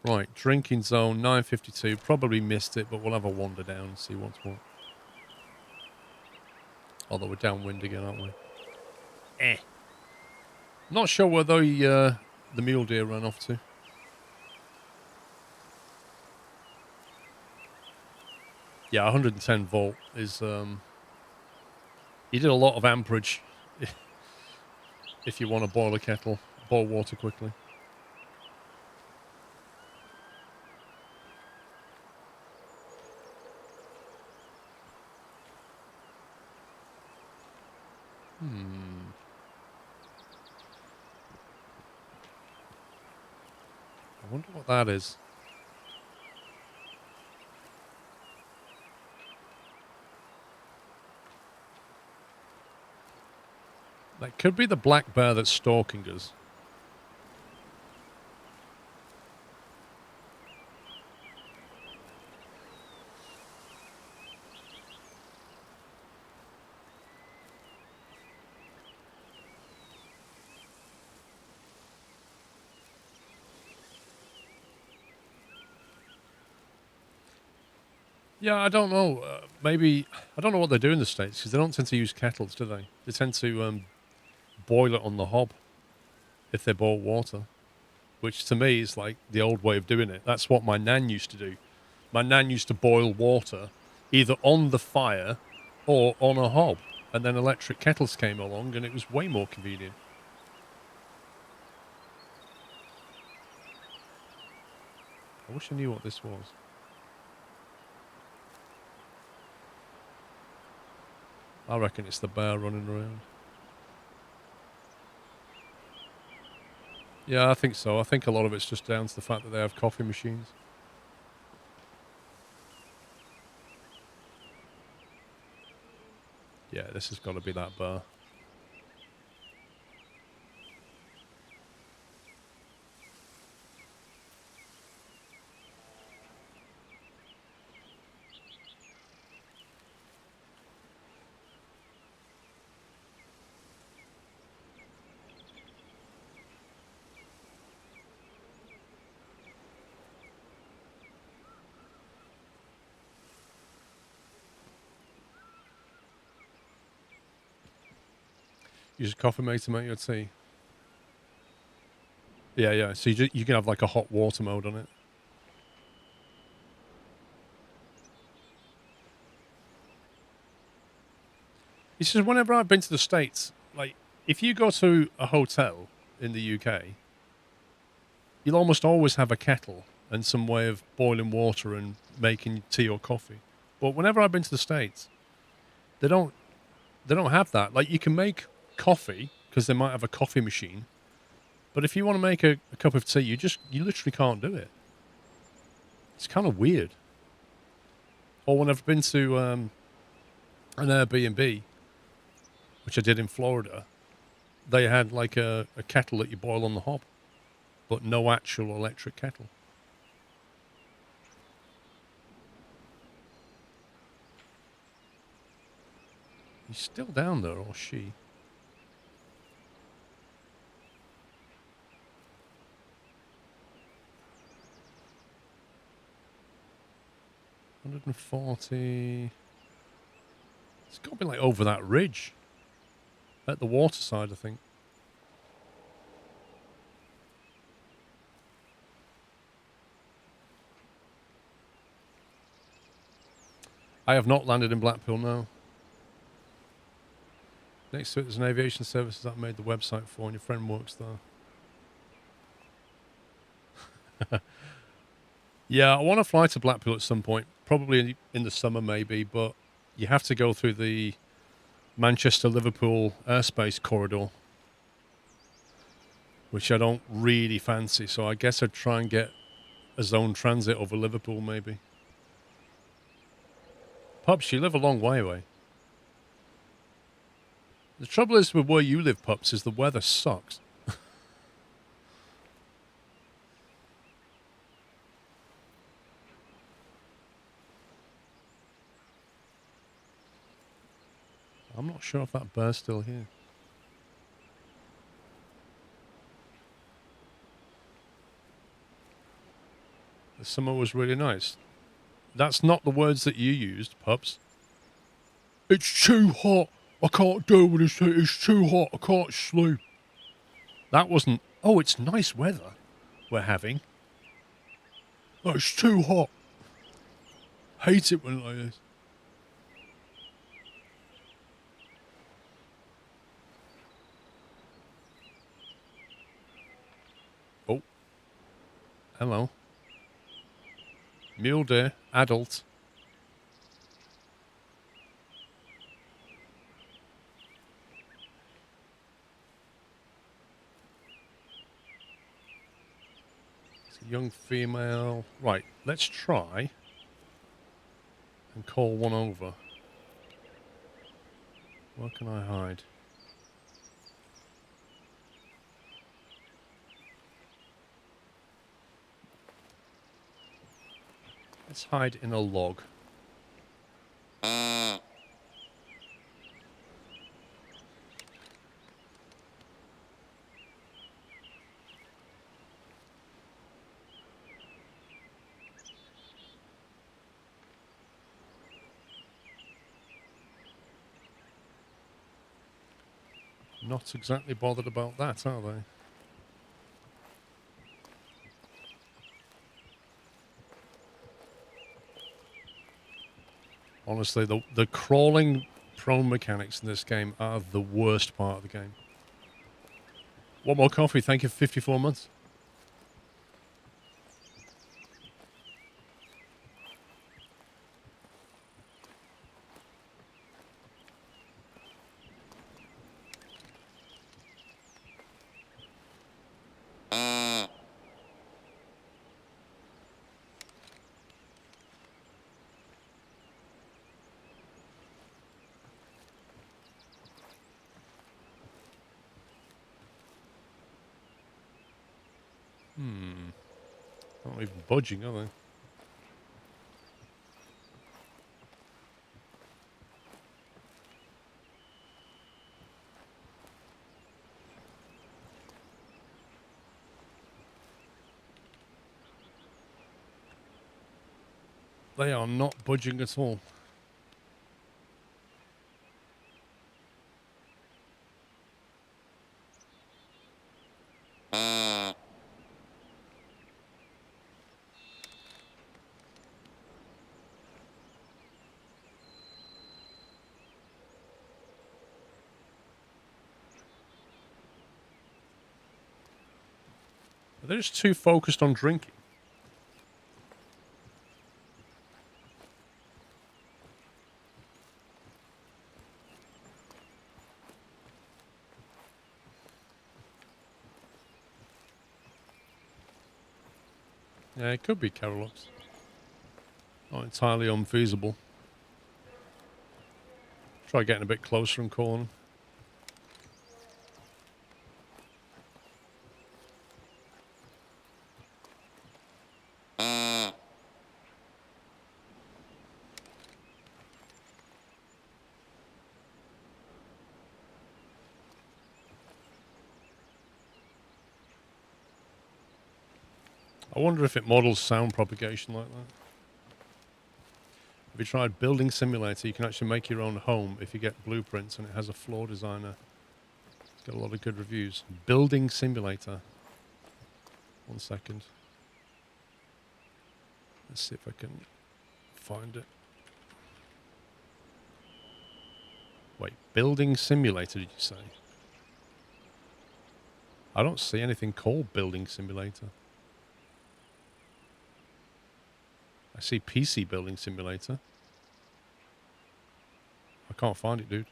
Right, drinking zone, 9:52. Probably missed it, but we'll have a wander down and see what's what. Although we're downwind again, aren't we? Not sure where the mule deer ran off to. Yeah, 110 volt is, you did a lot of amperage if you want to boil a kettle, boil water quickly. I wonder what that is. That could be the black bear that's stalking us. Yeah, I don't know. Maybe, I don't know what they do in the States, because they don't tend to use kettles, do they? They tend to boil it on the hob if they boil water, which to me is like the old way of doing it. That's what my nan used to do. My nan used to boil water either on the fire or on a hob, and then electric kettles came along and it was way more convenient. I wish I knew what this was. I reckon it's the bear running around. Yeah, I think so. I think a lot of it's just down to the fact that they have coffee machines. Yeah, this has got to be that bear. Use coffee mate to make your tea. Yeah, yeah. So you can have like a hot water mode on it. It's just whenever I've been to the States, like if you go to a hotel in the UK, you'll almost always have a kettle and some way of boiling water and making tea or coffee. But whenever I've been to the States, they don't they don't have that. Like you can make coffee because they might have a coffee machine, but if you want to make a cup of tea, you literally can't do it. It's kind of weird. Or when I've been to an Airbnb, which I did in Florida, they had like a kettle that you boil on the hob, but no actual electric kettle. He's still down there, or she? $140. It's got to be like over that ridge. At the water side, I think. I have not landed in Blackpool, no. Next to it, there's an aviation services that I made the website for, and your friend works there. Yeah, I want to fly to Blackpool at some point, probably in the summer maybe, but you have to go through the Manchester-Liverpool airspace corridor, which I don't really fancy, so I guess I'd try and get a zone transit over Liverpool maybe. Pups, you live a long way away. The trouble is with where you live, Pups, is the weather sucks. I'm not sure if that bear's still here. The summer was really nice. That's not the words that you used, pups. It's too hot. I can't deal with this. It's too hot. I can't sleep. That wasn't, oh, it's nice weather we're having. Oh, it's too hot. Hate it when like this. Oh. Hello. Mule deer. Adult. It's a young female. Right, let's try and call one over. Where can I hide? Let's hide in a log. Not exactly bothered about that, are they? Honestly, the crawling prone mechanics in this game are the worst part of the game. One more coffee. Thank you for 54 months. Not even budging, are they? They are not budging at all. They're just too focused on drinking. Yeah, it could be Carolox. Not entirely unfeasible. Try getting a bit closer and calling. I wonder if it models sound propagation like that. Have you tried Building Simulator? You can actually make your own home if you get blueprints, and it has a floor designer. It's got a lot of good reviews. Building Simulator. 1 second. Let's see if I can find it. Wait, Building Simulator, did you say? I don't see anything called Building Simulator. I see PC Building Simulator. I can't find it, dude.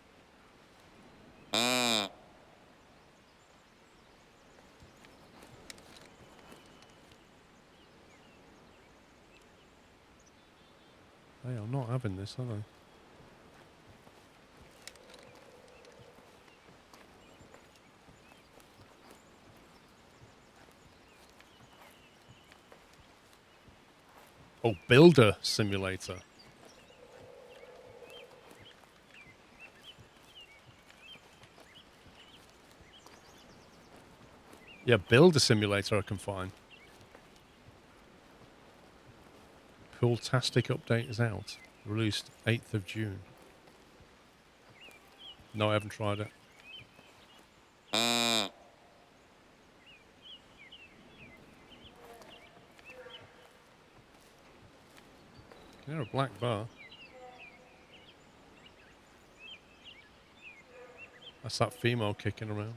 They are not having this, are they? Oh, Builder Simulator. Yeah, Builder Simulator I can find. Pooltastic update is out. Released 8th of June. No, I haven't tried it. Can hear a black bar. That's that female kicking around.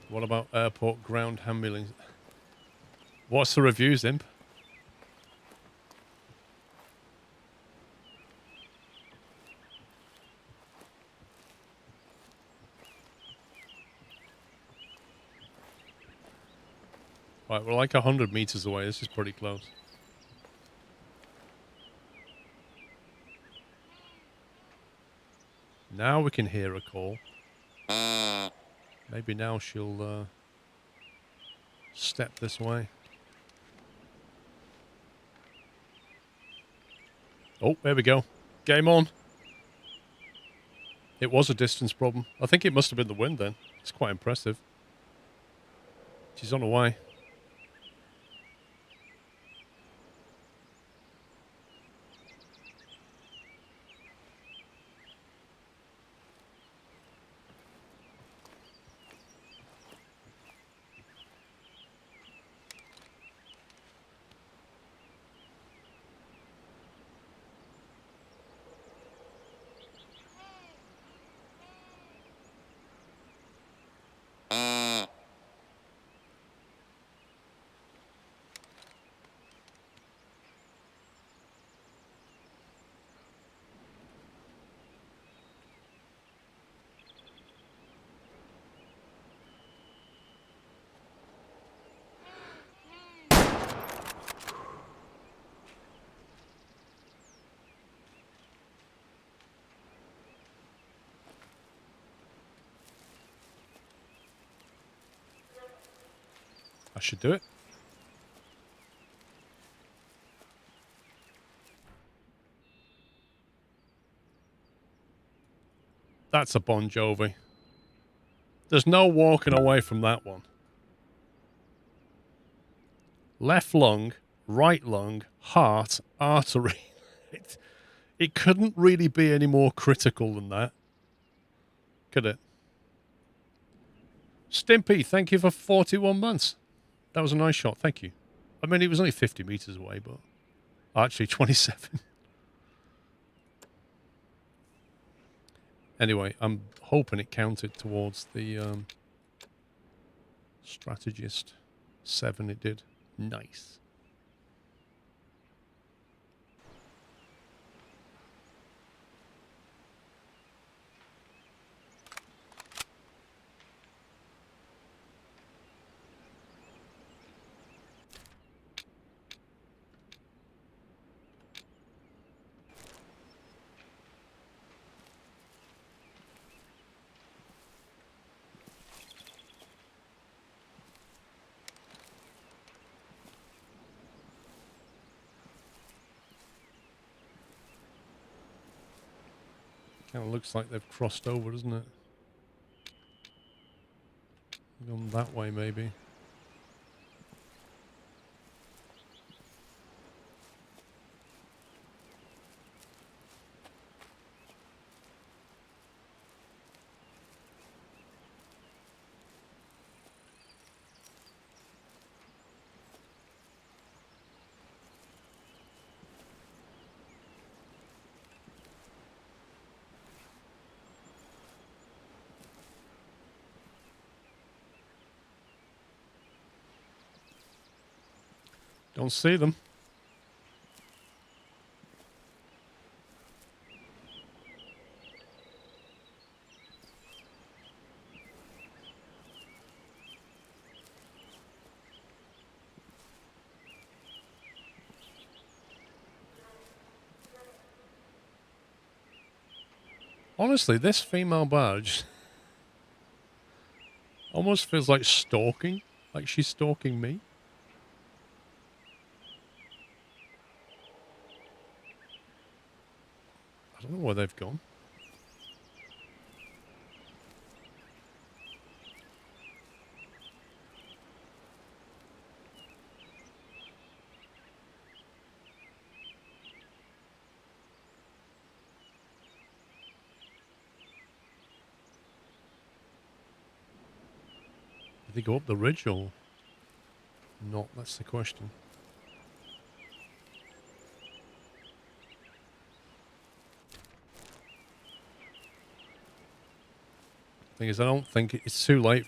What about airport ground handling? What's the reviews, Imp? Right, we're like 100 meters away. This is pretty close. Now we can hear a call. Maybe now she'll step this way. Oh, there we go. Game on. It was a distance problem. I think it must have been the wind then. It's quite impressive. She's on her way. I should do it. That's a Bon Jovi. There's no walking away from that one. Left lung, right lung, heart, artery. It couldn't really be any more critical than that. Could it? Stimpy, thank you for 41 months. That was a nice shot. Thank you. I mean, it was only 50 meters away, but actually 27. Anyway, I'm hoping it counted towards the strategist. 7 it did. Nice. Kind of looks like they've crossed over, doesn't it? Gone that way, maybe. Don't see them. Honestly, this female barge almost feels like stalking. Like she's stalking me. I don't know where they've gone. they go up the ridge or not? That's the question. Thing is, I don't think it's too late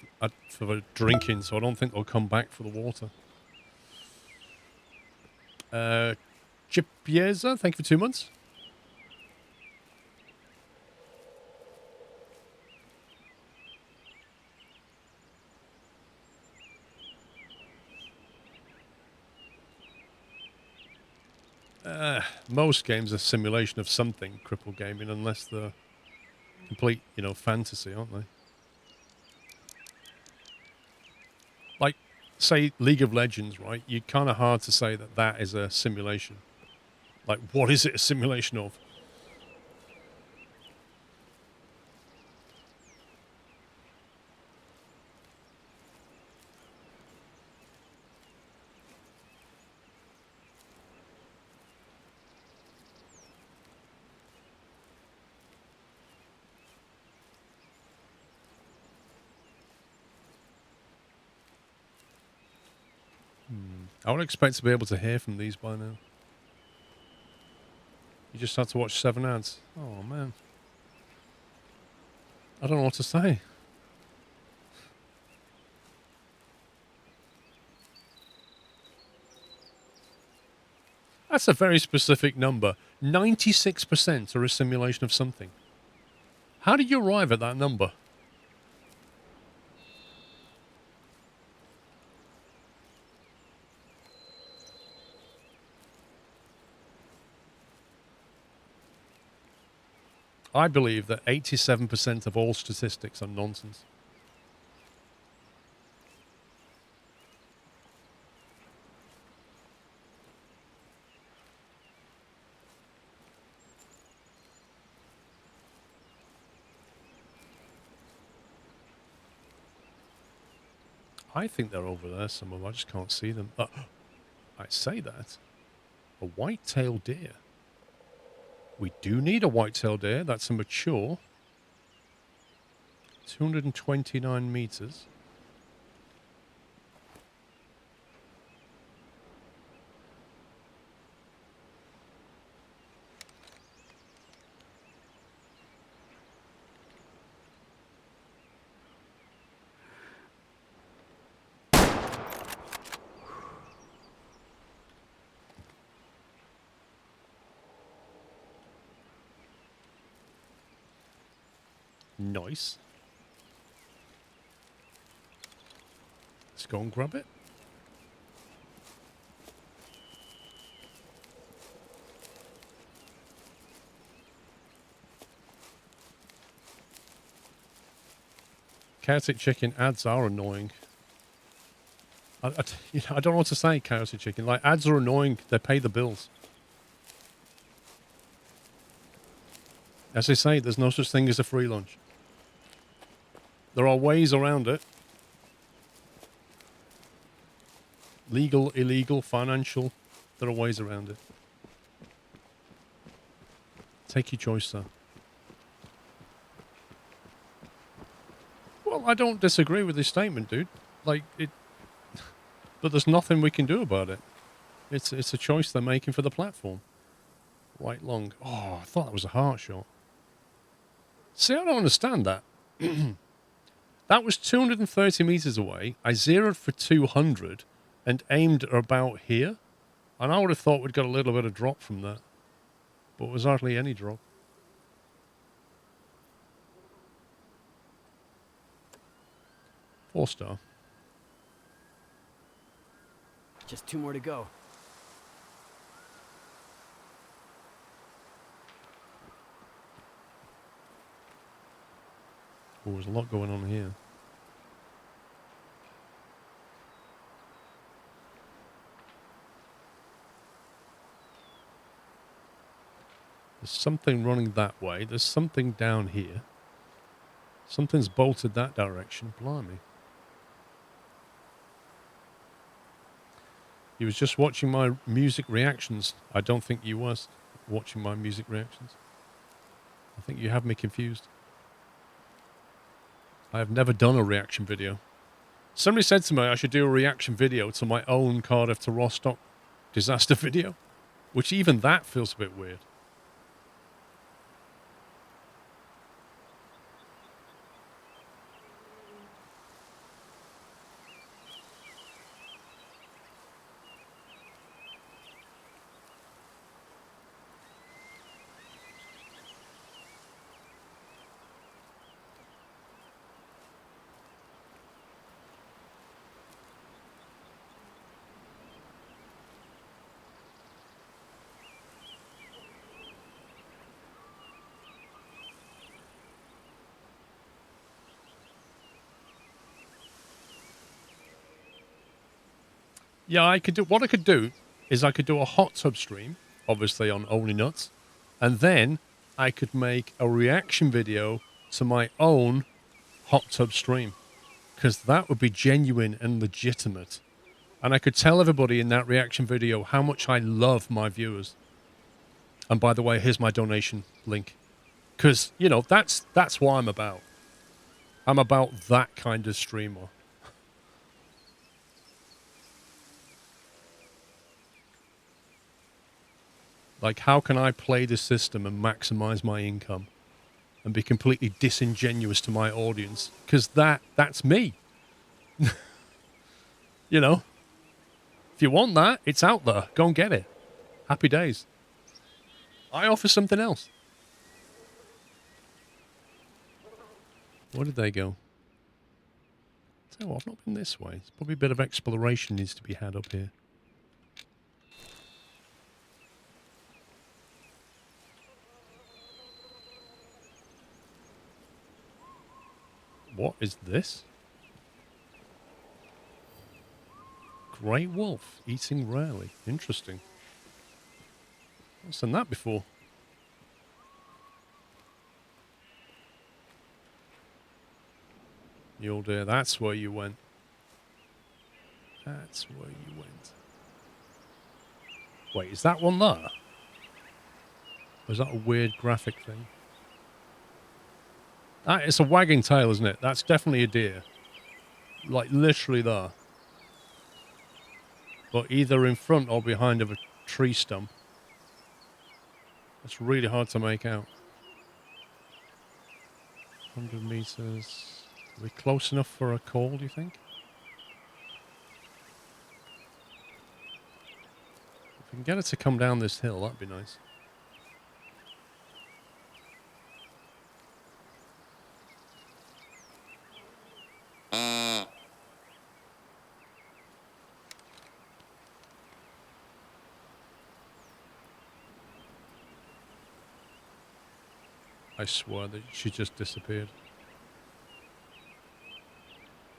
for the drinking, so I don't think they'll come back for the water. Chipieza, thank you for 2 months. Most games are simulation of something, Cripple Gaming, unless they're complete, fantasy, aren't they? Like, say, League of Legends, right? You're kind of hard to say that that is a simulation. Like, what is it a simulation of? I would expect to be able to hear from these by now. You just had to watch 7 ads. Oh, man. I don't know what to say. That's a very specific number. 96% are a simulation of something. How did you arrive at that number? I believe that 87% of all statistics are nonsense. I think they're over there some of them. I just can't see them. I say that. A white-tailed deer. We do need a white-tailed deer. That's a mature. 229 meters. Nice. Let's go and grab it. Chaotic Chicken ads are annoying. I don't know what to say, Chaotic Chicken. Like, ads are annoying. They pay the bills. As they say, there's no such thing as a free lunch. There are ways around it. Legal, illegal, financial. There are ways around it. Take your choice, sir. Well, I don't disagree with this statement, dude. Like, but there's nothing we can do about it. It's a choice they're making for the platform. Right long. Oh, I thought that was a heart shot. See, I don't understand that. That was 230 meters away. I zeroed for 200 and aimed about here. And I would have thought we'd got a little bit of drop from that. But it was hardly any drop. Four star. Just 2 more to go. Oh, there's a lot going on here. There's something running that way. There's something down here. Something's bolted that direction. Blimey. He was just watching my music reactions. I don't think you was watching my music reactions. I think you have me confused. I have never done a reaction video. Somebody said to me I should do a reaction video to my own Cardiff to Rostock disaster video, which even that feels a bit weird. Yeah, I could do. What I could do is I could do a hot tub stream, obviously on Only Nuts, and then I could make a reaction video to my own hot tub stream, because that would be genuine and legitimate, and I could tell everybody in that reaction video how much I love my viewers. And by the way, here's my donation link, because you know that's what I'm about. I'm about that kind of streamer. Like, how can I play the system and maximize my income and be completely disingenuous to my audience? Because that's me. You know? If you want that, it's out there. Go and get it. Happy days. I offer something else. Where did they go? Tell you what, I've not been this way. There's probably a bit of exploration needs to be had up here. What is this? Grey wolf eating rarely. Interesting. I've seen that before. Mule deer, that's where you went. That's where you went. Wait, is that one there? Or is that a weird graphic thing? Ah, it's a wagging tail, isn't it? That's definitely a deer. Like, literally there. But either in front or behind of a tree stump. It's really hard to make out. 100 meters. Are we close enough for a call, do you think? If we can get it to come down this hill, that'd be nice. I swear that she just disappeared.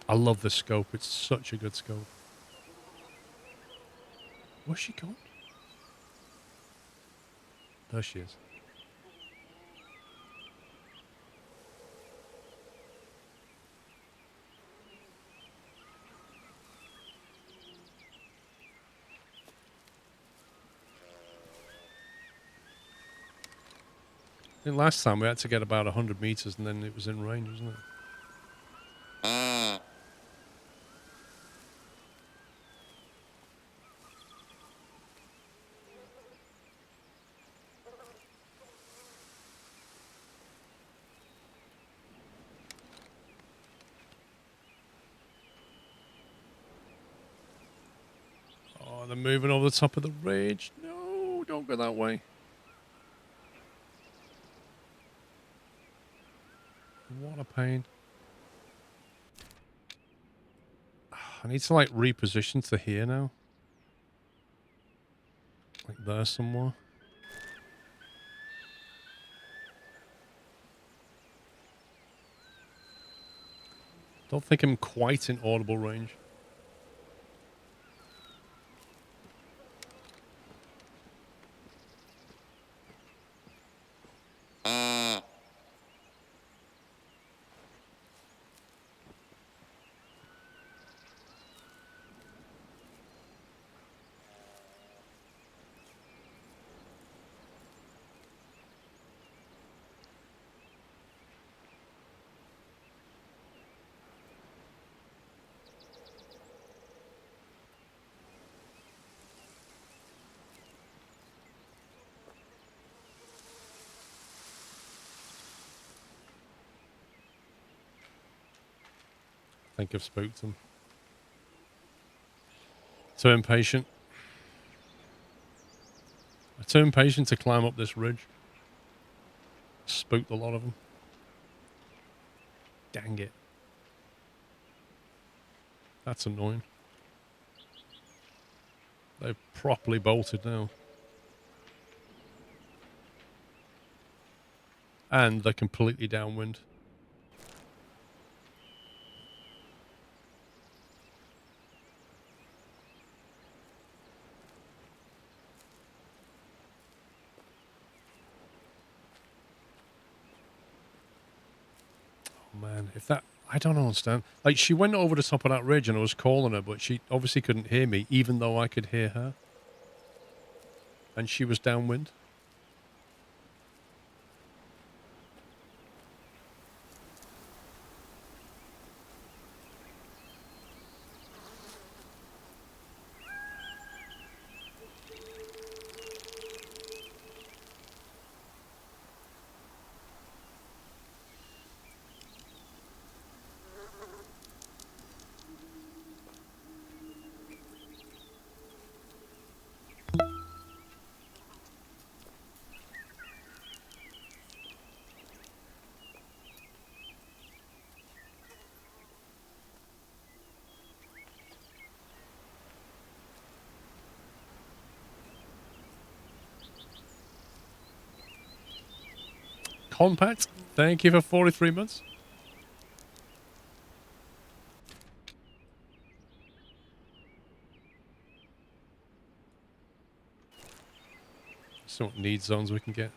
I love the scope. It's such a good scope. Where's she gone? There she is. I think last time we had to get about 100 meters and then it was in range, wasn't it? Oh, they're moving over the top of the ridge. No, don't go that way. What a pain. I need to, like, reposition to here now. Like there somewhere. Don't think I'm quite in audible range. think I've spooked them. Too impatient. I'm too impatient to climb up this ridge. Spooked a lot of them. Dang it. That's annoying. They're properly bolted now. And they're completely downwind. Oh man, if that... I don't understand. Like, she went over the top of that ridge and I was calling her, but she obviously couldn't hear me, even though I could hear her. And she was downwind. Compact, thank you for 43 months. So what need zones we can get.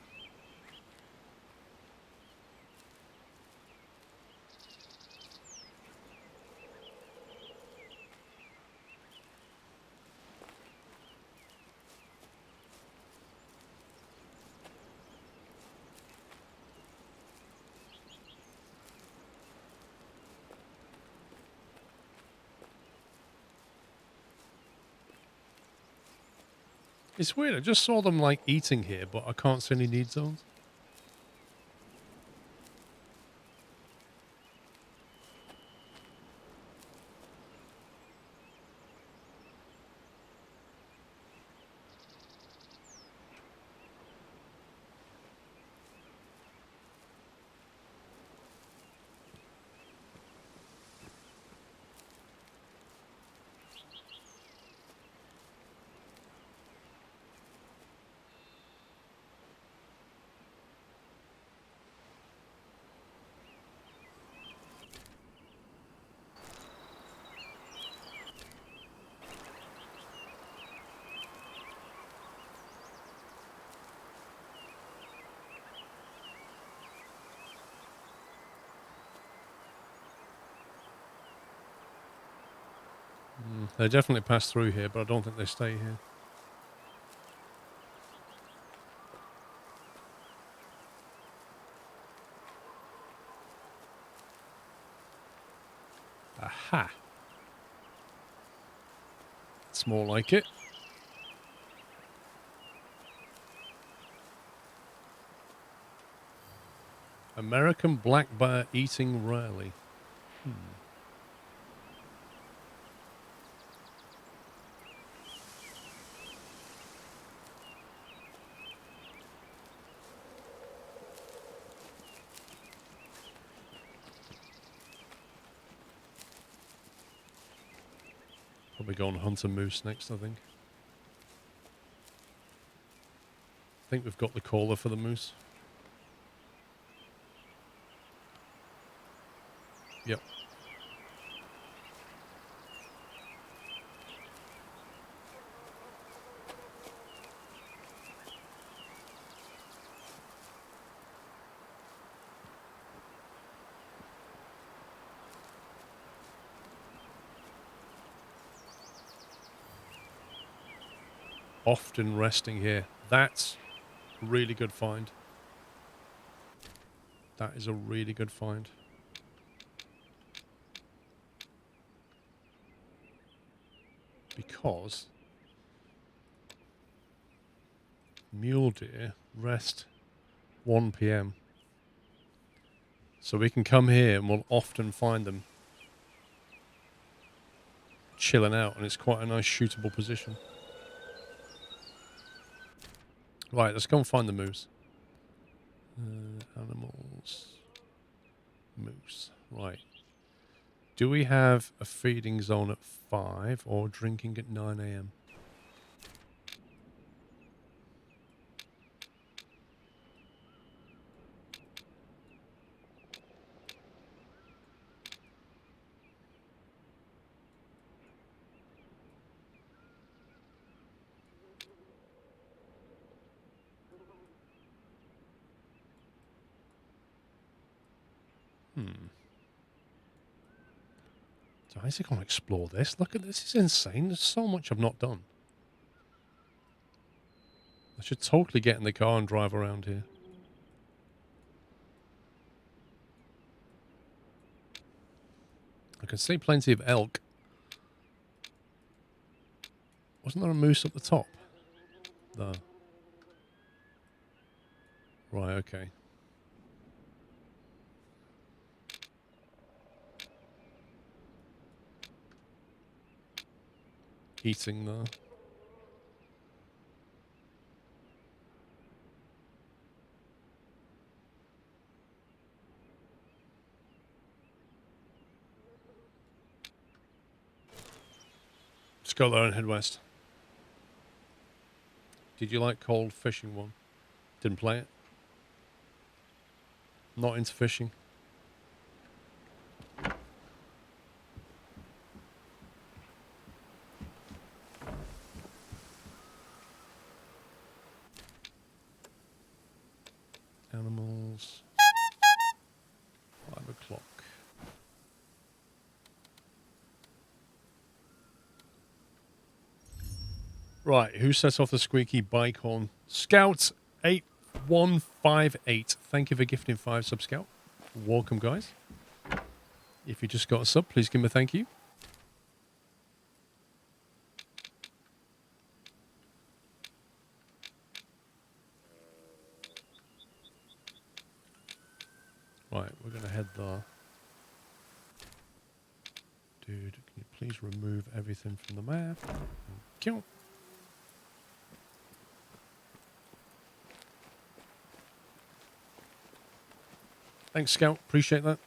It's weird, I just saw them like eating here, but I can't see any need zones. They definitely pass through here, but I don't think they stay here. Aha. It's more like it. American black bear eating rarely. Probably go and hunt a moose next, I think. I think we've got the caller for the moose. Yep. Often resting here. That's a really good find. That is a really good find. Because mule deer rest 1 p.m. So we can come here and we'll often find them. chilling out, and it's quite a nice shootable position. Right, let's go and find the moose. Animals. Moose. Right. Do we have a feeding zone at 5 or drinking at 9 a.m.? So Isaac, I want to explore this. Look at this. It's insane. There's so much I've not done. I should totally get in the car and drive around here. I can see plenty of elk. Wasn't there a moose up the top? No. Right, okay. Eating there. Let's go there and head west. Did you like Cold Fishing 1? Didn't play it. Not into fishing. Animals. 5 o'clock. Right, who sets off the squeaky bike horn? Scout8158. Thank you for gifting 5 sub, Scout. Welcome, guys. If you just got a sub, please give me a thank you. Right, we're going to head there. Dude, can you please remove everything from the map? Thank you. Thanks, Scout. Appreciate that.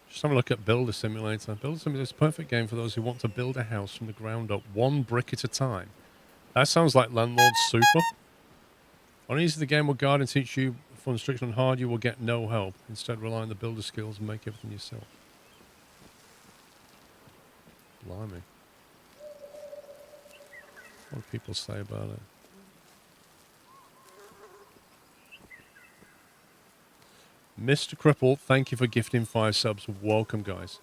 Just have a look at Builder Simulator. Builder Simulator is a perfect game for those who want to build a house from the ground up, one brick at a time. That sounds like Landlord Super. On easy, the game will guide and teach you. For instruction on hard, you will get no help. Instead, rely on the builder skills and make everything yourself. Blimey. What do people say about it? Mr. Cripple, thank you for gifting 5 subs. Welcome, guys.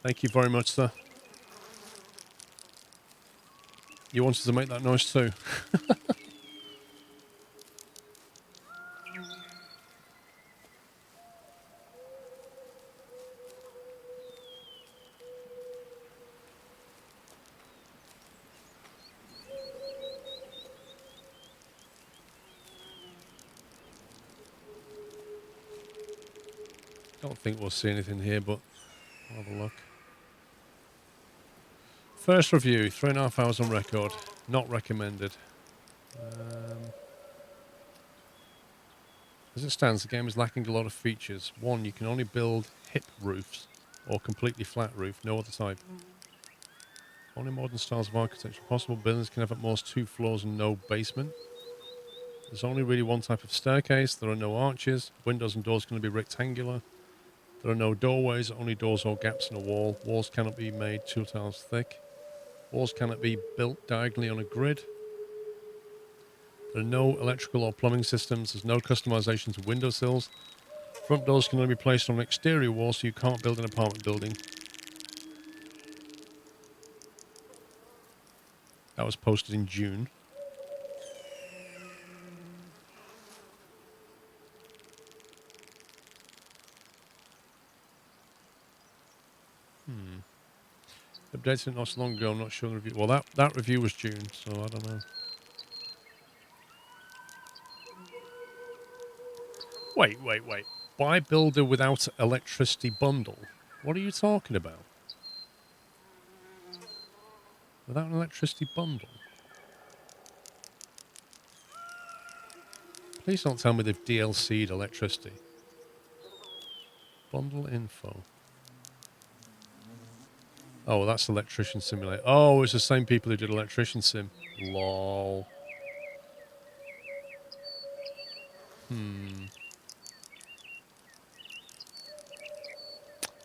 Thank you very much, sir. You wanted to make that noise too. Don't think we'll see anything here, but I'll have a look. First review, 3.5 hours on record. Not recommended. As it stands, the game is lacking a lot of features. 1, you can only build hip roofs or completely flat roof, no other type. Only modern styles of architecture possible. Buildings can have at most 2 floors and no basement. There's only really one type of staircase. There are no arches. Windows and doors can be rectangular. There are no doorways, only doors or gaps in a wall. Walls cannot be made 2 tiles thick. Walls cannot be built diagonally on a grid. There are no electrical or plumbing systems. There's no customization to windowsills. Front doors can only be placed on an exterior wall, so you can't build an apartment building. That was posted in June. Updated it not so long ago. I'm not sure the review. Well, that review was June, so I don't know. Wait. Buy builder without electricity bundle. What are you talking about? Without an electricity bundle? Please don't tell me they've DLC'd electricity. Bundle info. Oh, well, that's Electrician Simulator. Oh, it's the same people who did Electrician Sim. Lol.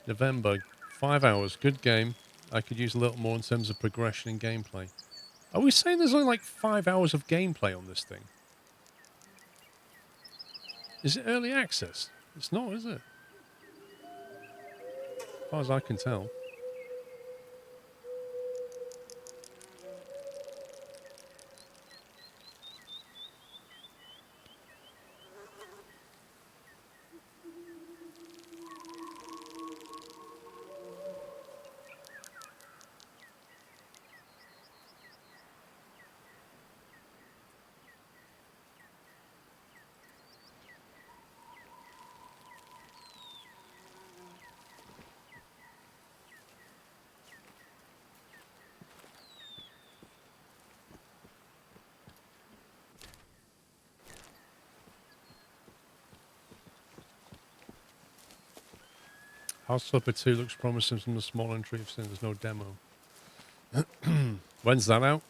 November. 5 hours. Good game. I could use a little more in terms of progression and gameplay. Are we saying there's only like 5 hours of gameplay on this thing? Is it early access? It's not, is it? As far as I can tell. House Flipper 2 looks promising from the small entry of sin. There's no demo. When's that out?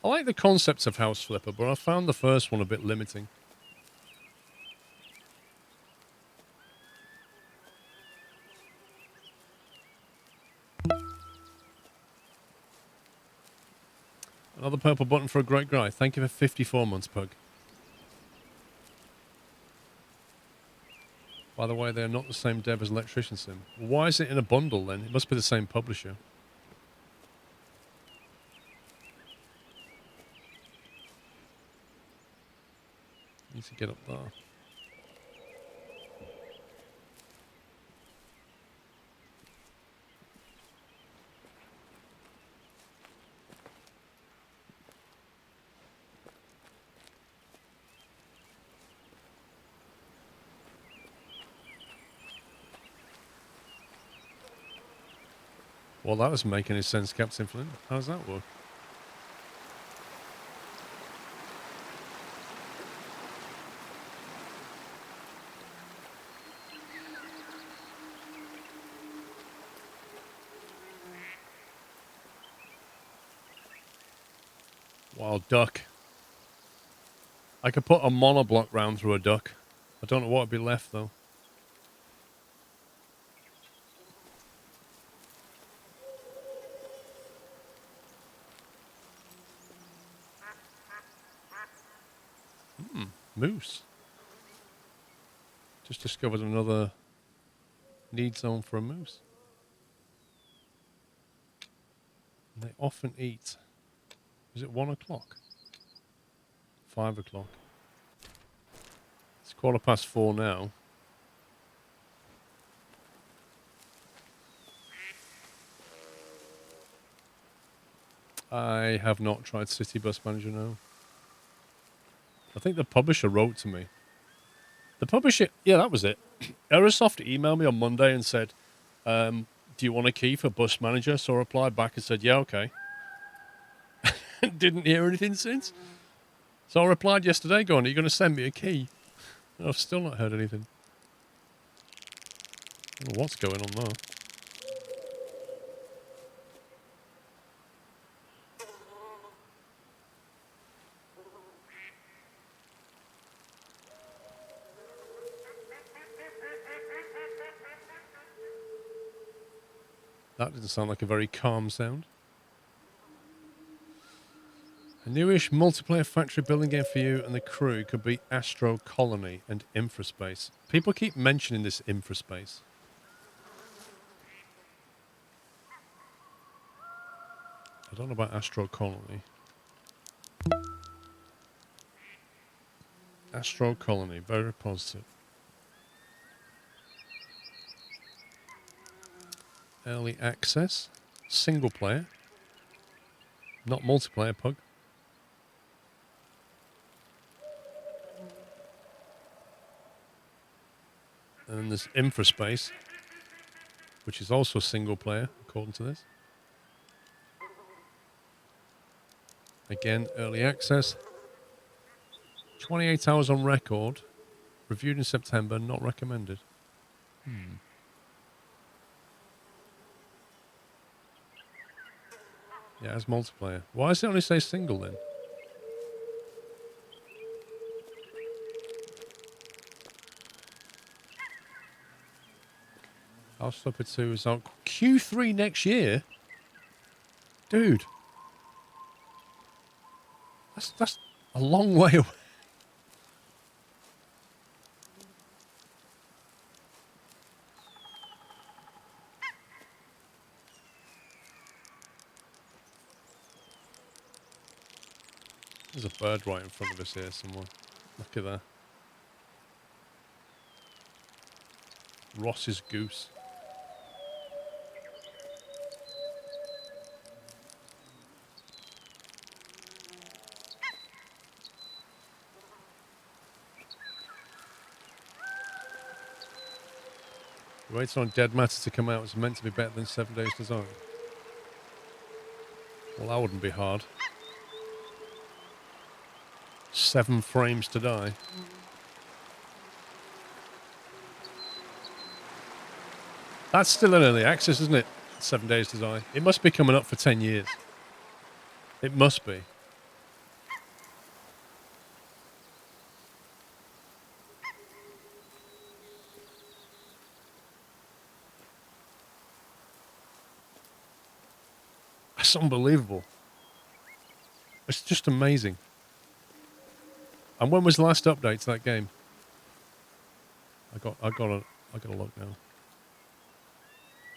I like the concept of House Flipper, but I found the first one a bit limiting. Another purple button for a great guy. Thank you for 54 months, Pug. By the way, they're not the same dev as Electrician Sim. Why is it in a bundle then? It must be the same publisher. Need to get up there. Well, that doesn't make any sense, Captain Flint. How does that work? Wild duck. I could put a monoblock round through a duck. I don't know what would be left, though. Moose. Just discovered another need zone for a moose. And they often eat. Is it 1 o'clock? 5 o'clock. It's 4:15 now. I have not tried City Bus Manager now. I think the publisher wrote to me. The publisher, yeah, that was it. Aerosoft emailed me on Monday and said, do you want a key for Bus Manager? So I replied back and said, yeah, okay. Didn't hear anything since. So I replied yesterday going, are you going to send me a key? And I've still not heard anything. I don't know what's going on there. That didn't sound like a very calm sound. A newish multiplayer factory building game for you and the crew could be Astro Colony and Infraspace. People keep mentioning this Infraspace. I don't know about Astro Colony. Astro Colony, very positive. Early access, single player, not multiplayer, Pug. And then there's Infraspace, which is also single player, according to this. Again, early access. 28 hours on record. Reviewed in September, not recommended. Yeah, it's multiplayer. Why does it only say single then? House Flipper 2 is on Q3 next year? Dude. That's a long way away. There's a bird right in front of us here somewhere. Look at that. Ross's goose. Waiting on Dead Matter to come out. It's meant to be better than 7 Days to Die. Well, that wouldn't be hard. 7 frames to die. That's still in early access, isn't it? 7 Days to Die. It must be coming up for 10 years. It must be. That's unbelievable. It's just amazing. And when was the last update to that game? I got a look now.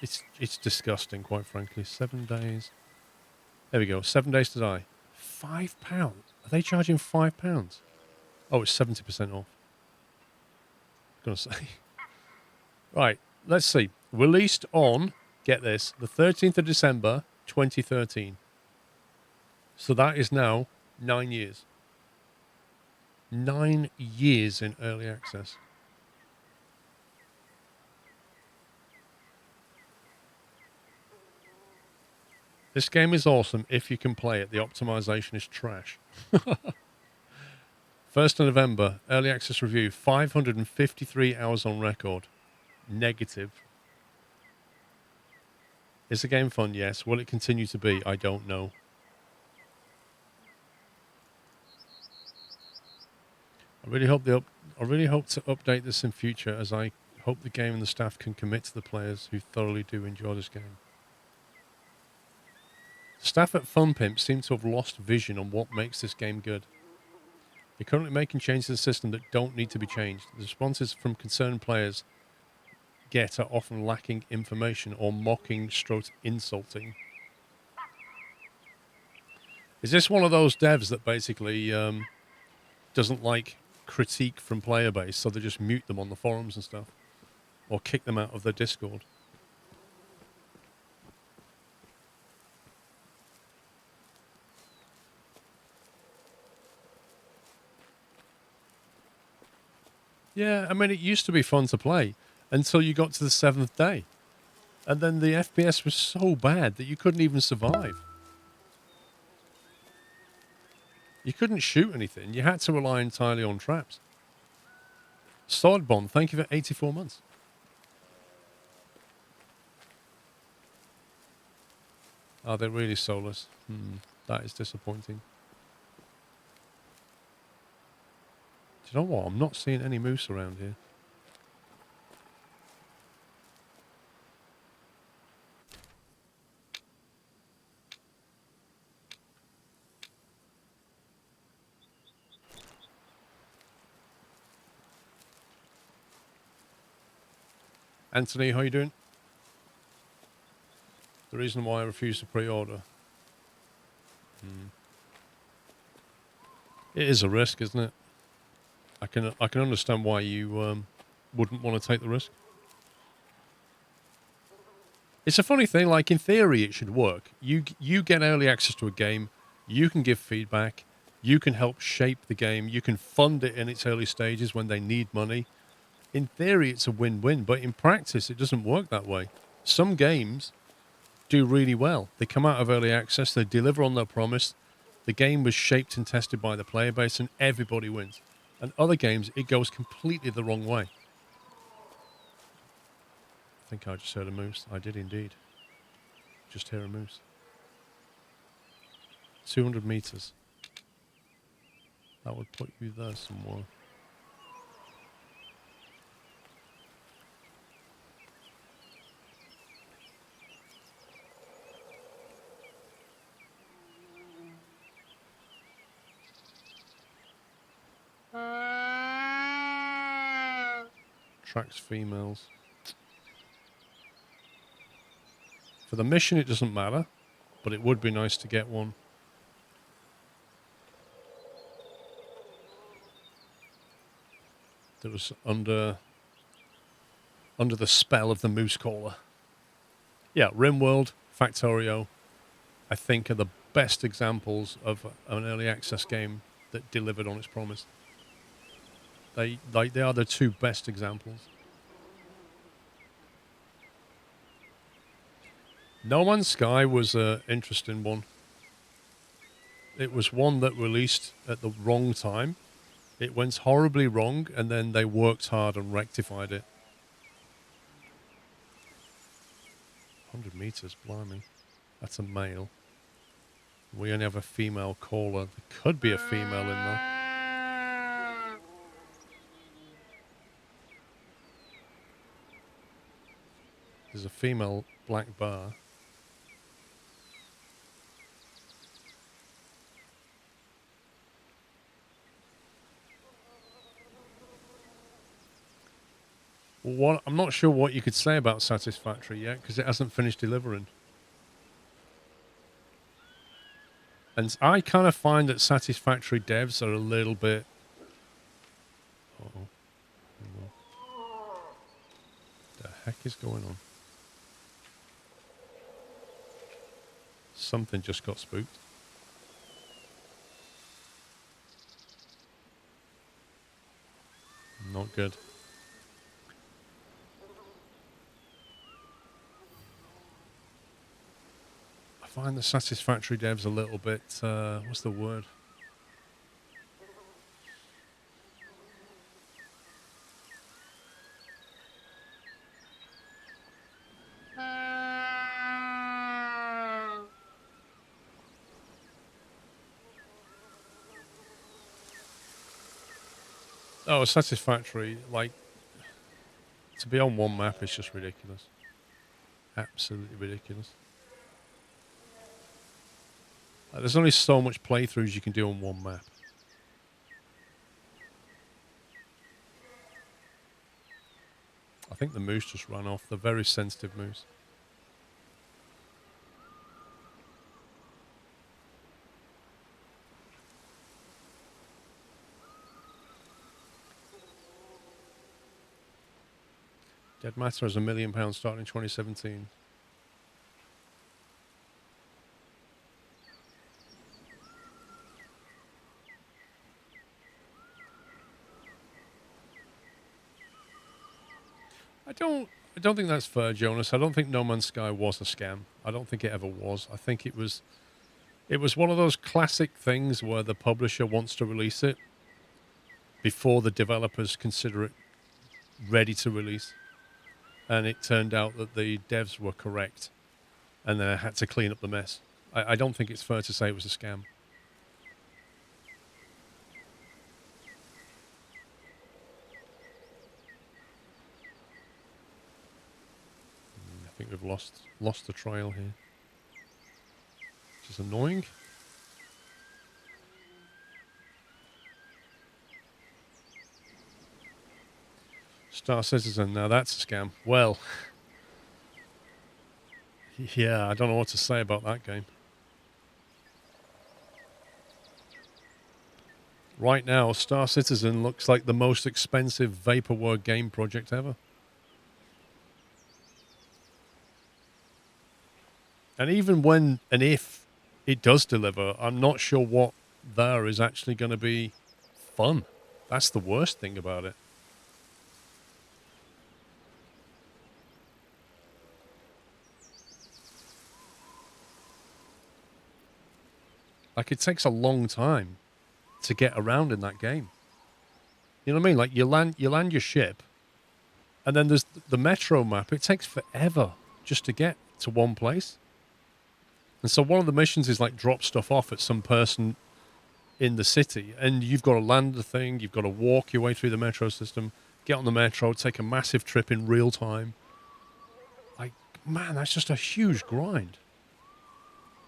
It's disgusting, quite frankly. 7 days. There we go. 7 Days to Die. £5. Are they charging £5? Oh, it's 70% off. I'm gonna say. Right. Let's see. Released on, get this, the 13th of December, 2013. So that is now 9 years. 9 years in early access. This game is awesome if you can play it. The optimization is trash. 1st of November, early access review, 553 hours on record. Negative. Is the game fun? Yes. Will it continue to be? I don't know. I really hope to update this in future, as I hope the game and the staff can commit to the players who thoroughly do enjoy this game. Staff at FunPimp seem to have lost vision on what makes this game good. They're currently making changes to the system that don't need to be changed. The responses from concerned players get are often lacking information or mocking stroke insulting. Is this one of those devs that basically doesn't like critique from player base, so they just mute them on the forums and stuff? Or kick them out of their Discord? Yeah, I mean, it used to be fun to play until you got to the 7th day. And then the FPS was so bad that you couldn't even survive. You couldn't shoot anything. You had to rely entirely on traps. Swordbond, thank you for 84 months. Are they really soulless? That is disappointing. Do you know what? I'm not seeing any moose around here. Anthony, how you doing? The reason why I refuse to pre-order. It is a risk, isn't it? I can understand why you wouldn't want to take the risk. It's a funny thing. Like in theory, it should work. You get early access to a game. You can give feedback. You can help shape the game. You can fund it in its early stages when they need money. In theory, it's a win-win, but in practice, it doesn't work that way. Some games do really well. They come out of early access. They deliver on their promise. The game was shaped and tested by the player base, and everybody wins. And other games, it goes completely the wrong way. I think I just heard a moose. I did indeed. Just hear a moose. 200 meters. That would put you there somewhere. Tracks females. For the mission, it doesn't matter, but it would be nice to get one. That was under the spell of the moose caller. Yeah, RimWorld, Factorio, I think are the best examples of an early access game that delivered on its promise. They are the two best examples. No Man's Sky was an interesting one. It was one that released at the wrong time. It went horribly wrong, and then they worked hard and rectified it. 100 meters, blimey. That's a male. We only have a female caller. There could be a female in there. There's a female black bar. Well, I'm not sure what you could say about Satisfactory yet, because it hasn't finished delivering. And I kind of find that Satisfactory devs are a little bit... Uh-oh. What the heck is going on? Something just got spooked. Not good. I find the Satisfactory devs a little bit... what's the word? Oh, Satisfactory, like, to be on one map is just ridiculous. Absolutely ridiculous. There's only so much playthroughs you can do on one map. I think the moose just ran off. The very sensitive moose. Dead Matter has £1 million starting in 2017. I don't think that's fair, Jonas. I don't think No Man's Sky was a scam. I don't think it ever was. I think it was one of those classic things where the publisher wants to release it before the developers consider it ready to release. And it turned out that the devs were correct, and then I had to clean up the mess. I don't think it's fair to say it was a scam. I think we've lost the trail here, which is annoying. Star Citizen, now that's a scam. Well, yeah, I don't know what to say about that game. Right now, Star Citizen looks like the most expensive vaporware game project ever. And even when and if it does deliver, I'm not sure what there is actually going to be fun. That's the worst thing about it. Like, it takes a long time to get around in that game. You know what I mean? Like, you land your ship, and then there's the metro map. It takes forever just to get to one place. And so one of the missions is like drop stuff off at some person in the city, and you've got to land the thing, you've got to walk your way through the metro system, get on the metro, take a massive trip in real time. Like, man, that's just a huge grind.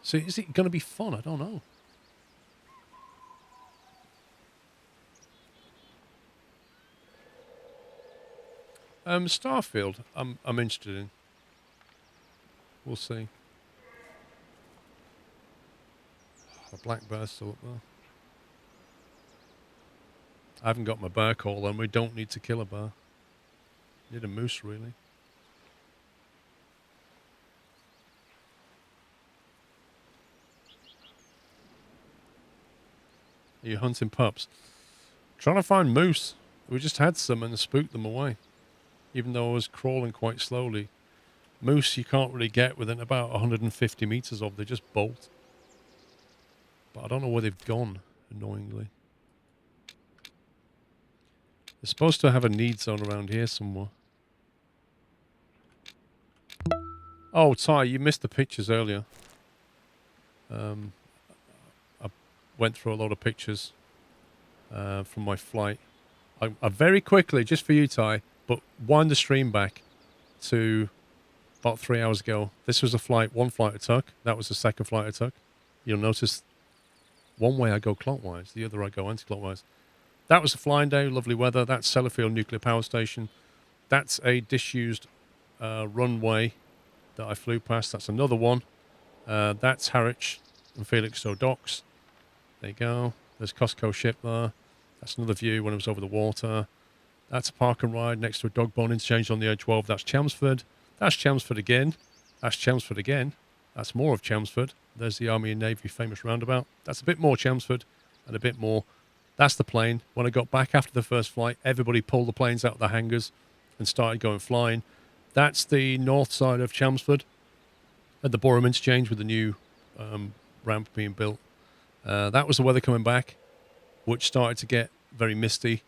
So is it going to be fun? I don't know. Starfield, I'm interested in. We'll see. The black bear's still up there. I haven't got my bear call, and we don't need to kill a bear. Need a moose, really. Are you hunting pups? Trying to find moose. We just had some and spooked them away. Even though I was crawling quite slowly. Moose you can't really get within about 150 meters of. They just bolt. But I don't know where they've gone, annoyingly. They're supposed to have a need zone around here somewhere. Oh, Ty, you missed the pictures earlier. I went through a lot of pictures from my flight. I very quickly, just for you, Ty, but wind the stream back to about 3 hours ago. This was one flight I took. That was the second flight I took. You'll notice one way I go clockwise, the other I go anti-clockwise. That was a flying day, lovely weather. That's Sellafield Nuclear Power Station. That's a disused runway that I flew past. That's another one. That's Harwich and Felixstowe Docks. There you go. There's Costco ship there. That's another view when I was over the water. That's a park and ride next to a dog bone interchange on the A12. That's Chelmsford. That's Chelmsford again. That's Chelmsford again. That's more of Chelmsford. There's the Army and Navy famous roundabout. That's a bit more Chelmsford and a bit more. That's the plane. When I got back after the first flight, everybody pulled the planes out of the hangars and started going flying. That's the north side of Chelmsford at the Boreham Interchange with the new ramp being built. That was the weather coming back, which started to get very misty.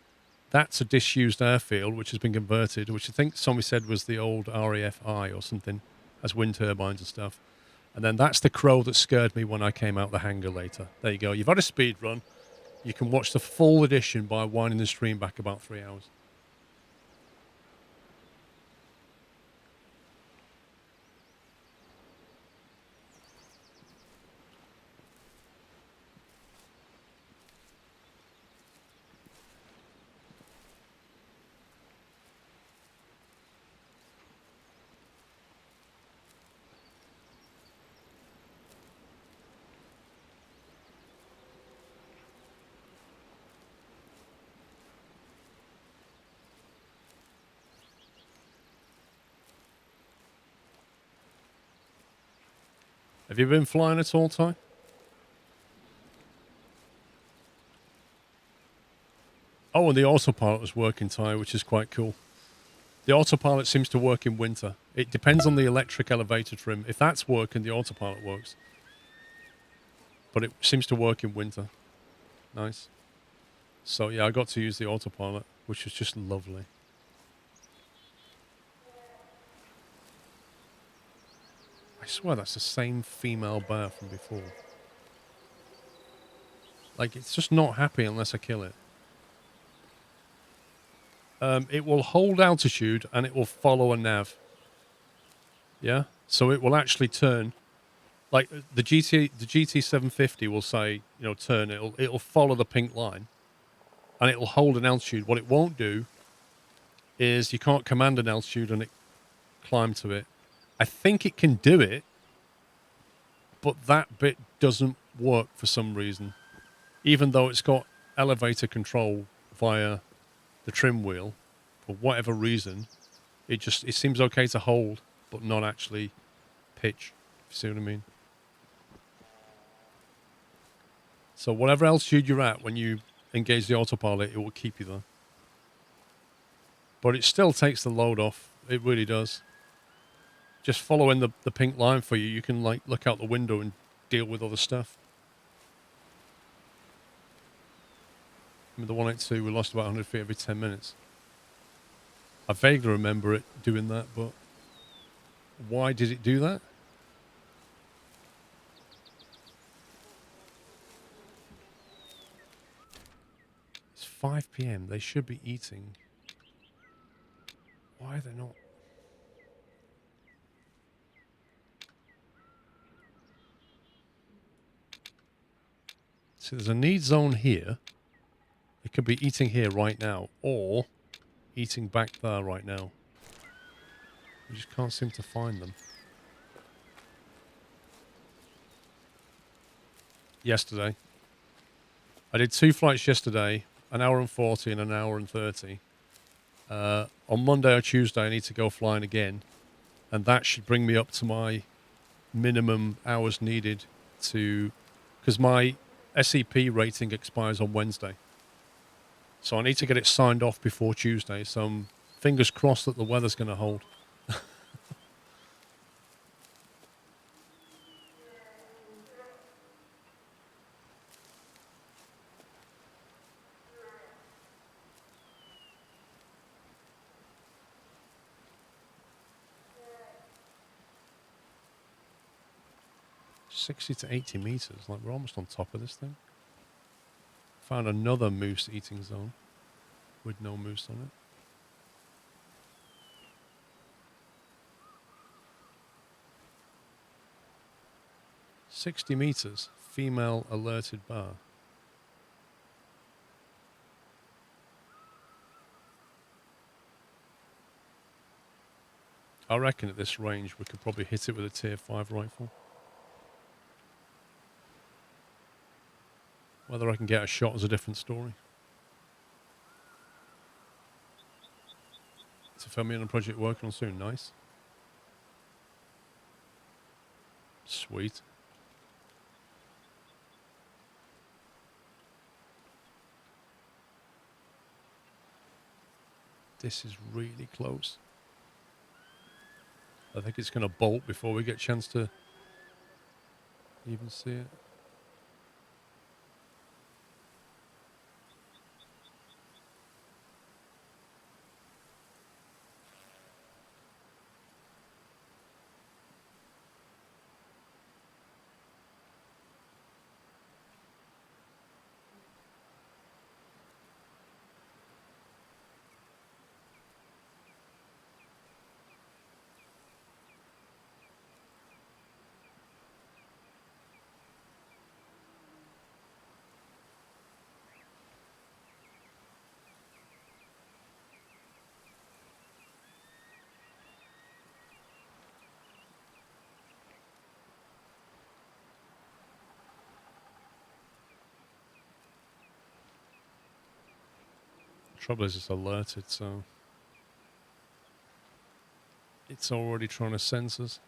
That's a disused airfield, which has been converted, which I think somebody said was the old RAFI or something, has wind turbines and stuff. And then that's the crow that scared me when I came out the hangar later. There you go. You've had a speed run. You can watch the full edition by winding the stream back about 3 hours. Have you been flying at all, Ty? Oh, and the autopilot was working, Ty, which is quite cool. The autopilot seems to work in winter. It depends on the electric elevator trim. If that's working, the autopilot works. But it seems to work in winter. Nice. So, yeah, I got to use the autopilot, which was just lovely. I swear that's the same female bear from before. Like, it's just not happy unless I kill it. It will hold altitude and it will follow a nav. Yeah? So it will actually turn. Like, the GT 750 will say, turn. It'll follow the pink line. And it will hold an altitude. What it won't do is you can't command an altitude and it climb to it. I think it can do it, but that bit doesn't work for some reason. Even though it's got elevator control via the trim wheel, for whatever reason, it seems okay to hold, but not actually pitch. If you see what I mean? So whatever altitude you're at when you engage the autopilot, it will keep you there. But it still takes the load off. It really does. Just following the pink line for you, you can like look out the window and deal with other stuff. I mean, the 182, we lost about 100 feet every 10 minutes. I vaguely remember it doing that, but why did it do that? It's 5 p.m. They should be eating. Why are they not? So there's a need zone here. It could be eating here right now, or eating back there right now. You just can't seem to find them. Yesterday. I did 2 flights yesterday, an hour and 40 and an hour and 30. On Monday or Tuesday, I need to go flying again. And that should bring me up to my minimum hours needed to... Because my SEP rating expires on Wednesday. So I need to get it signed off before Tuesday. So I'm fingers crossed that the weather's going to hold. ...60 to 80 meters. Like, we're almost on top of this thing. Found another moose eating zone with no moose on it. ...60 meters. Female alerted bar. I reckon at this range we could probably hit it with a tier 5 rifle. Whether I can get a shot is a different story. It's a Fermion project working on soon. Nice. Sweet. This is really close. I think it's going to bolt before we get a chance to even see it. Trouble is it's alerted, so it's already trying to sense us.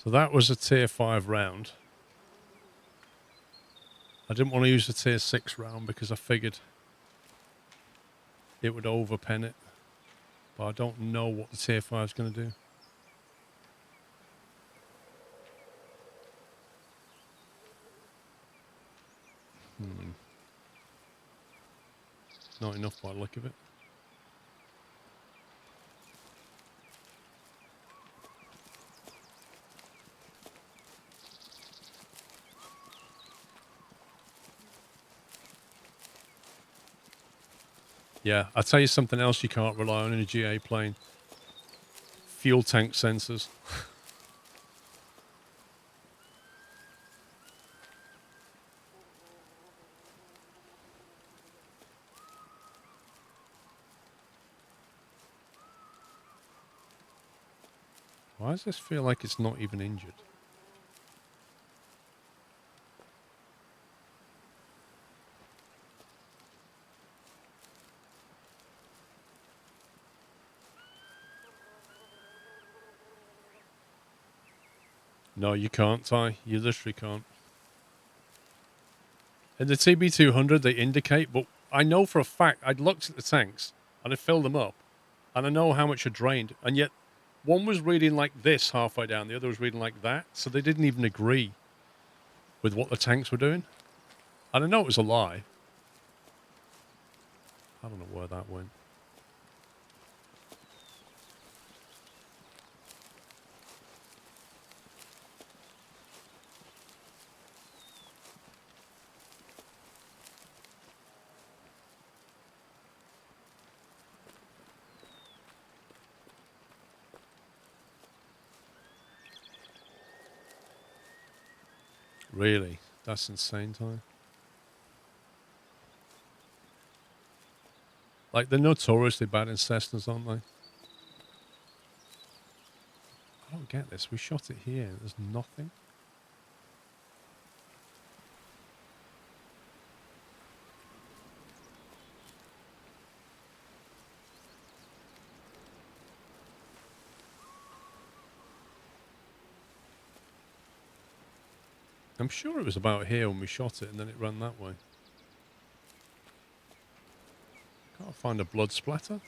So that was a tier 5 round. I didn't want to use the tier 6 round because I figured it would overpen it. But I don't know what the tier 5 is going to do. Not enough by the look of it. Yeah, I'll tell you something else you can't rely on in a GA plane. fuel tank sensors. Why does this feel like it's not even injured? No, you can't, Ty. You literally can't. In the TB200, they indicate, but I know for a fact, I'd looked at the tanks, and I filled them up, and I know how much had drained, and yet one was reading like this halfway down, the other was reading like that, so they didn't even agree with what the tanks were doing. And I know it was a lie. I don't know where that went. Really? That's insane, Ty. Like, they're notoriously bad in Cessnas, aren't they? I don't get this. We shot it here. There's nothing. I'm sure it was about here when we shot it and then it ran that way. Can't find a blood splatter.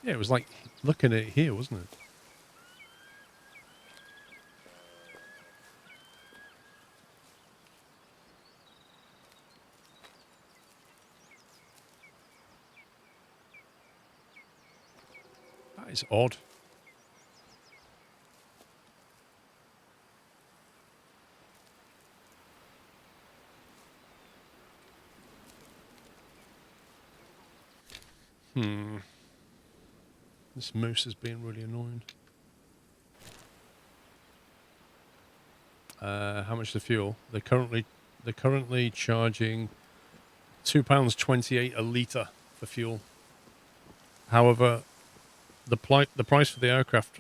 Yeah, it was like looking at it here, wasn't it? That is odd. This moose is being really annoying. How much the fuel? They're currently charging £2.28 a litre for fuel. However, the price for the aircraft,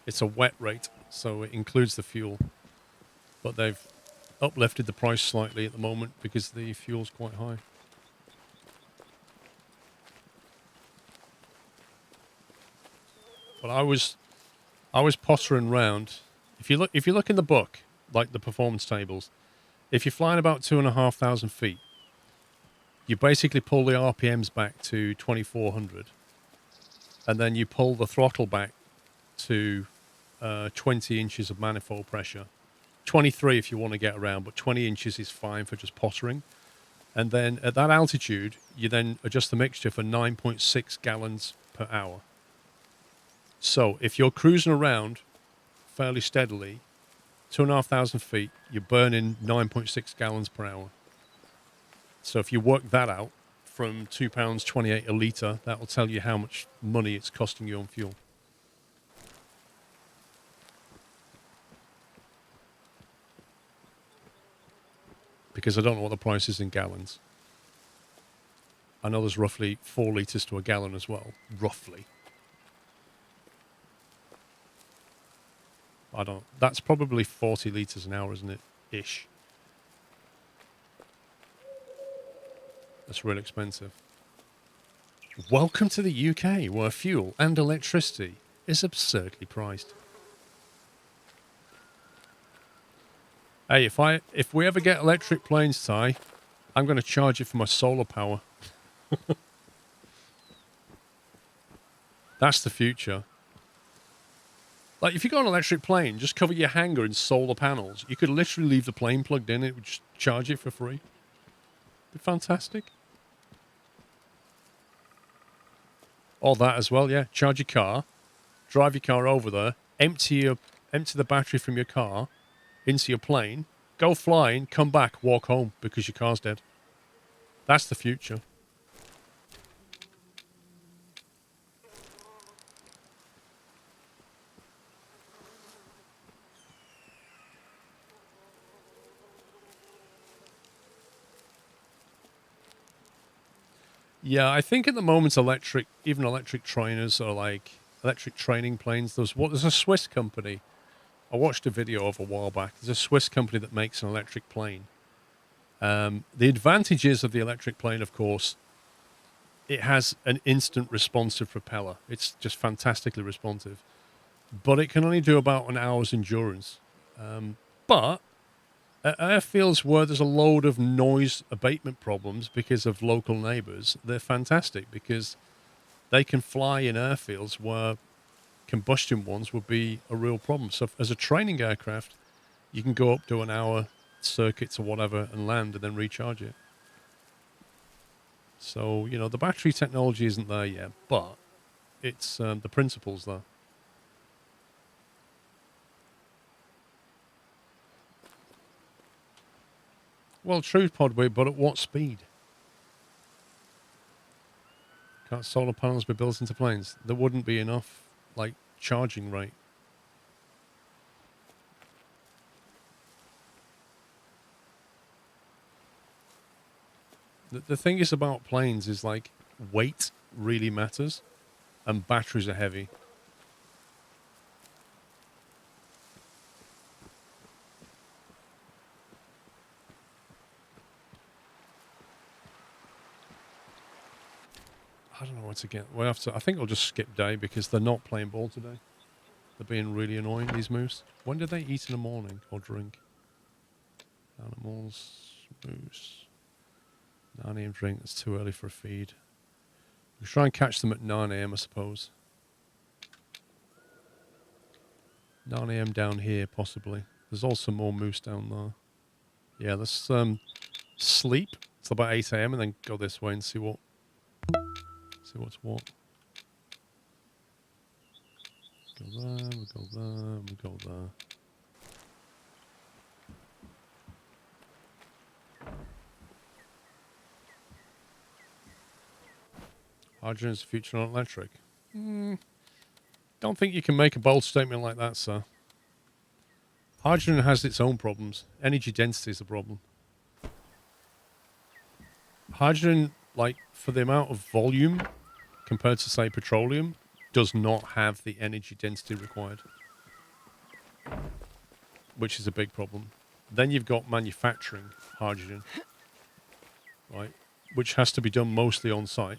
it's a wet rate, so it includes the fuel. But they've uplifted the price slightly at the moment because the fuel's quite high. But I was pottering around. If you look in the book, like the performance tables, if you're flying about 2,500 feet, you basically pull the RPMs back to 2,400, and then you pull the throttle back to 20 inches of manifold pressure. 23 if you want to get around, but 20 inches is fine for just pottering. And then at that altitude, you then adjust the mixture for 9.6 gallons per hour. So if you're cruising around fairly steadily, 2,500 feet, you're burning 9.6 gallons per hour. So if you work that out from £2.28 a litre, that will tell you how much money it's costing you on fuel. Because I don't know what the price is in gallons. I know there's roughly 4 litres to a gallon as well. Roughly. I don't... That's probably 40 litres an hour, isn't it? Ish. That's real expensive. Welcome to the UK, where fuel and electricity is absurdly priced. Hey, if we ever get electric planes, Ty, I'm going to charge it for my solar power. That's the future. Like, if you got an electric plane, just cover your hangar in solar panels. You could literally leave the plane plugged in. It would just charge it for free. Be fantastic. All that as well, yeah. Charge your car. Drive your car over there. Empty the battery from your car into your plane. Go flying. Come back. Walk home because your car's dead. That's the future. Yeah, I think at the moment even electric trainers are like electric training planes. There's a Swiss company. I watched a video of a while back. There's a Swiss company that makes an electric plane. The advantages of the electric plane, of course, it has an instant responsive propeller. It's just fantastically responsive. But it can only do about an hour's endurance. But at airfields where there's a load of noise abatement problems because of local neighbours, they're fantastic because they can fly in airfields where combustion ones would be a real problem. So as a training aircraft, you can go up to an hour circuits or whatever and land and then recharge it. So, the battery technology isn't there yet, but it's the principle's there. Well, true, Podway, but at what speed? Can't solar panels be built into planes? There wouldn't be enough, charging rate. The thing is about planes is, weight really matters, and batteries are heavy. I don't know what to get. I think I'll just skip day because they're not playing ball today. They're being really annoying, these moose. When do they eat in the morning or drink? Animals, moose. 9 a.m. drink. It's too early for a feed. We try and catch them at 9 a.m. I suppose. 9 a.m. down here, possibly. There's also more moose down there. Yeah, let's sleep till about 8 a.m. and then go this way and see what's what. Go there, we go there, we go there. Hydrogen is the future, not electric. Don't think you can make a bold statement like that, sir. Hydrogen has its own problems. Energy density is the problem. Hydrogen, for the amount of volume compared to, say, petroleum, does not have the energy density required, which is a big problem. Then you've got manufacturing hydrogen, right, which has to be done mostly on site.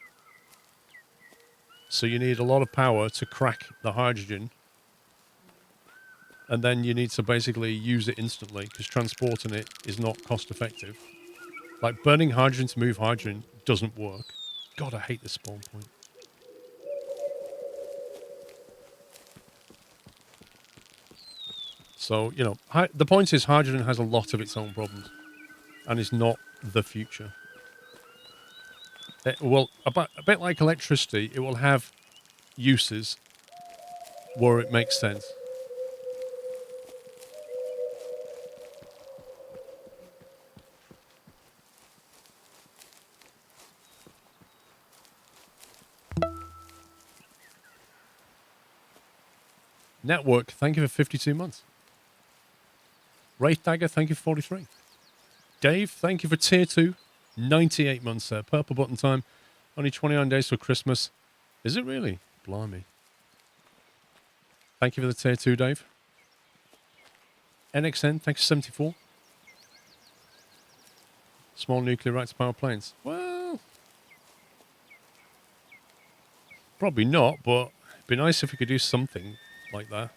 So you need a lot of power to crack the hydrogen, and then you need to basically use it instantly because transporting it is not cost effective. Like burning hydrogen to move hydrogen doesn't work. God, I hate this spawn point. So, the point is hydrogen has a lot of its own problems and is not the future. A bit like electricity, it will have uses where it makes sense. Network, thank you for 52 months. Wraith Dagger, thank you for 43. Dave, thank you for tier 2. 98 months there. Purple button time. Only 29 days till Christmas. Is it really? Blimey. Thank you for the tier 2, Dave. NXN, thanks for 74. Small nuclear reactor power planes. Well, probably not, but it'd be nice if we could do something like that.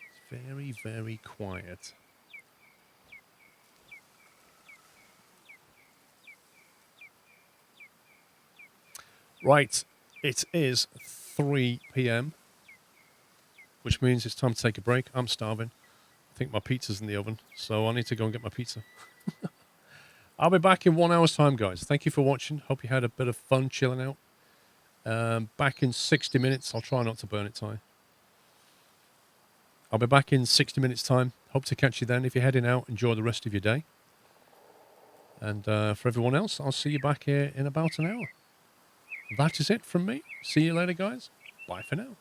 It's very, very quiet. Right, it is 3 p.m, which means it's time to take a break. I'm starving. I think my pizza's in the oven, so I need to go and get my pizza. I'll be back in 1 hour's time, guys. Thank you for watching. Hope you had a bit of fun chilling out. Back in 60 minutes. I'll try not to burn it, Ty. I'll be back in 60 minutes' time. Hope to catch you then. If you're heading out, enjoy the rest of your day. And for everyone else, I'll see you back here in about an hour. That is it from me. See you later, guys. Bye for now.